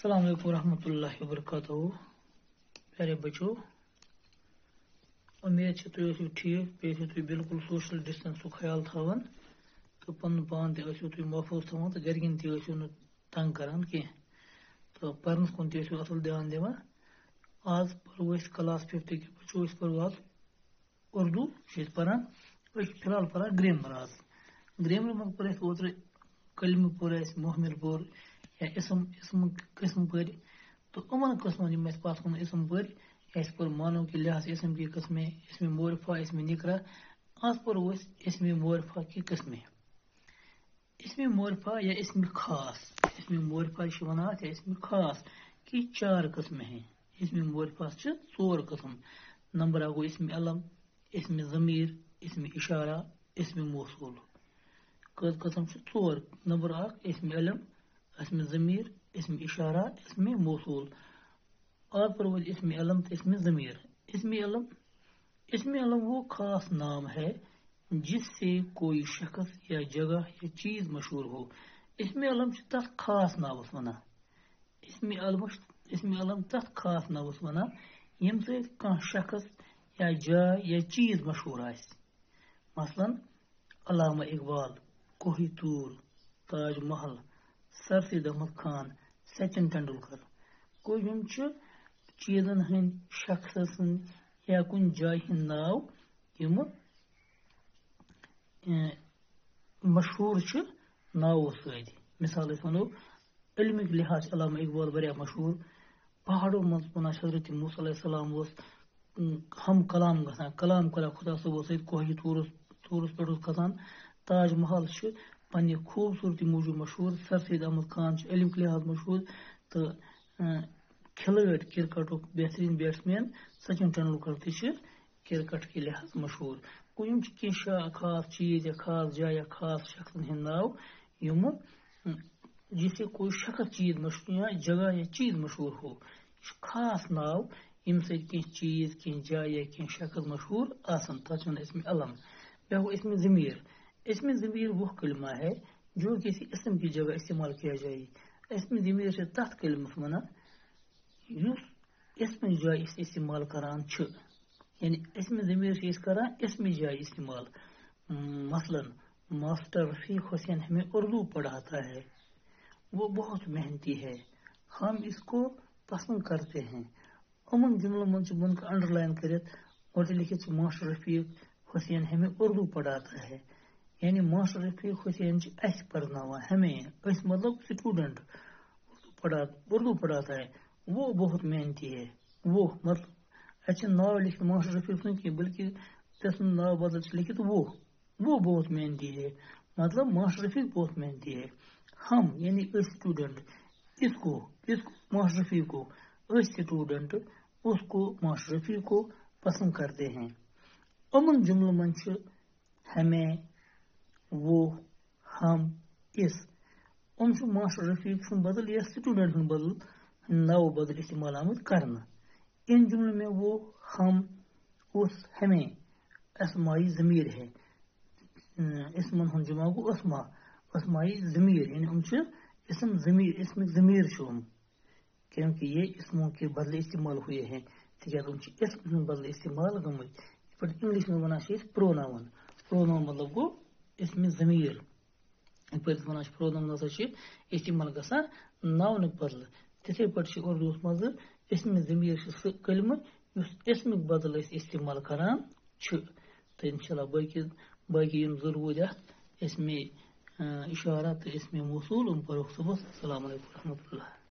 السلام علیکم ورحمۃ اللہ وبرکاتہ پیارے بچو امید ہے تھی ٲسِو ٹھیک بیٚیہِ ٲسِو تُہۍ بالکل سوشل ڈسٹنسُک خیال تھاوان تہٕ پنُن پان تہِ ٲسِو تُہۍ محفوٗظ تھاوان تہٕ گرِکٮ۪ن تہِ ٲسِو نہٕ تنگ کران کینٛہہ تہٕ پرنس کُن تہِ ٲسِو اصل دیان دِوان آز پرو أسۍ کلاس 5 بچو أسۍ پرو آز اردو چھِ أسۍ پران أسۍ چھِ فِلحال پران گریمر آز گریمر منٛز پوٚر اَسہِ اوترٕ کلمہٕ پوٚر اَسہِ محمل پوٚر یا اسم قسم پٔرۍ تہٕ یِمن قٕسمن یِم اَسہِ پتھ کُن اسم پٔرۍ اَسہِ پوٚر مانو کہ لحاظ اسم کی قسمیں اسم معرفہ اسم نکرہ آز پرو أسۍ اسم معرفہ کی قسمیں اسم معرفہ یا اسم خاص اسم معرفہ چھِ ونان یا اسم خاص کی 4 قسمیں ہیں اسم معرفہ چھِ 4 قسم نمبر اکھ گوٚو اسم علم اسم ضمیر اسم اشارہ اسم موصول کٔژ قسم چھِ 4 نمبر اکھ اسم علم اسم ضمیر اسم اشارہ اسم موصول آج پر وہ اسم علم تو اسم ضمیر اسم علم وہ خاص نام ہے جس سے کوئی شخص یا جگہ یا چیز مشہور ہو اسم علم تس خاص ناوس ونان اسم علم تس خاص ناوس ونان یم سے کانٛہہ شخص یا جاے یا چیز مشہور آسہِ مثلاً علامہ اقبال کوہ طور تاج محل سر سید احمد خان سچن ٹنڈولکر گوٚو یِم چھِ چیزن ہٕنٛدۍ شخصس ہٕنٛدۍ یا کُنہِ جایہِ ہٕنٛدۍ ناو یِم مشہوٗر چھِ ناوو سۭتۍ مثال أسۍ وَنو علمِک لحاظ علامہ اقبال واریاہ مشہوٗر پہاڑو منٛز ونان حضرت موسیٰ علیہ السلام اوس ہم کلام گژھان کلام کران خدا صٲبس سۭتۍ کوہ طورس پٮ۪ٹھ اوس کھسان تاج محل چھُ پننہِ خوٗبصوٗرتی موٗجوٗب مشہوٗر سر سید احمد خان چھُ علمِک لحاظ مشہوٗر تہٕ کھلٲڑۍ کرکٹُک بہتریٖن بیٹسمین سچن ٹنڈولکر تہِ چھِ کرکٹ کے لحاظ مشہوٗر گوٚو یِم چھِ کینٛہہ خاص چیز یا خاص جاے یا خاص شخصن ہٕنٛدۍ ناو یِم جس سے کوئی شخص چیز مشہور یا جگہ یا چیز مشہور ہو یہ چھُ خاص ناو ییٚمہِ سۭتۍ کینٛہہ چیز کینٛہہ جاے یا کینٛہہ شخص مشہور آسان تتھ چھِ ونان اسم علم بیاکھ گوٚو اسم ضمیر اسم ضمیر وہ کلمہ ہے جو کسی اسم کی جگہ استعمال کیا جائے اسم ضمیر سے تتھ کلمس ونان یُس اسم جایہِ أسۍ استعمال کران چھِ یعنی اسم ضمیر چھِ أسۍ کران اسم جایہِ استعمال مثلاً ماسٹر رفیق حسین ہمیں اردو پڑھاتا ہے وہ بہت محنتی ہے ہم اس کو پسند کرتے ہیں امن جملوں من بن کا انڈر لائن کرت اور لکھت ماسٹر رفیق حسین ہمیں اردو پڑھاتا ہے یعنی ماسٹر رفیق حسین اس پڑھناوان ہمیں اس مطلب اسٹوڈنٹ اردو پڑھاتا ہے وہ بہت محنتی ہے وہ مطلب اچھا ناو لکھت ماسٹر رفیق حسین کی بلکہ تس ناو بدل لکھت وہ بہت محنتی ہے مطلب ماسٹر رفیق بہت محنتی ہے ہم یعنی اسٹوڈنٹ اس کو ماسٹر رفیق کو اسٹوڈنٹ اس کو ماسٹر رفیق کو پسند کرتے ہیں امن جملوں من ہمیں وہ ہم اس ماسٹر رفیق سن بدل یا اسٹوڈنٹ سن بدل ناو بدل استعمال آمد کرنا ان جملوں میں وہ ہم اس ہمیں اسمائی ضمیر ہے اسمن ہن جمع کو اسمائی ضمیر یعنی اسم ضمیر کیونکہ یہ اسموں کے بدلے استعمال ہوئے ہیں اسم بدلے استعمال گمت انگلش میں ونان پروناؤن مطلب گو اسم ضمیر ونان پروناؤن ہسا استعمال گژھان ناونہٕ بدلہٕ تِتھے پٲٹھۍ اردو مز اسم ضمیر سہ کلمہ یس اسمک بدل استعمال کران تو انشاءاللہ باقی ضروریات اسم اشارہ تو اسم موصول پرو صبح السلام علیکم ورحمۃ اللہ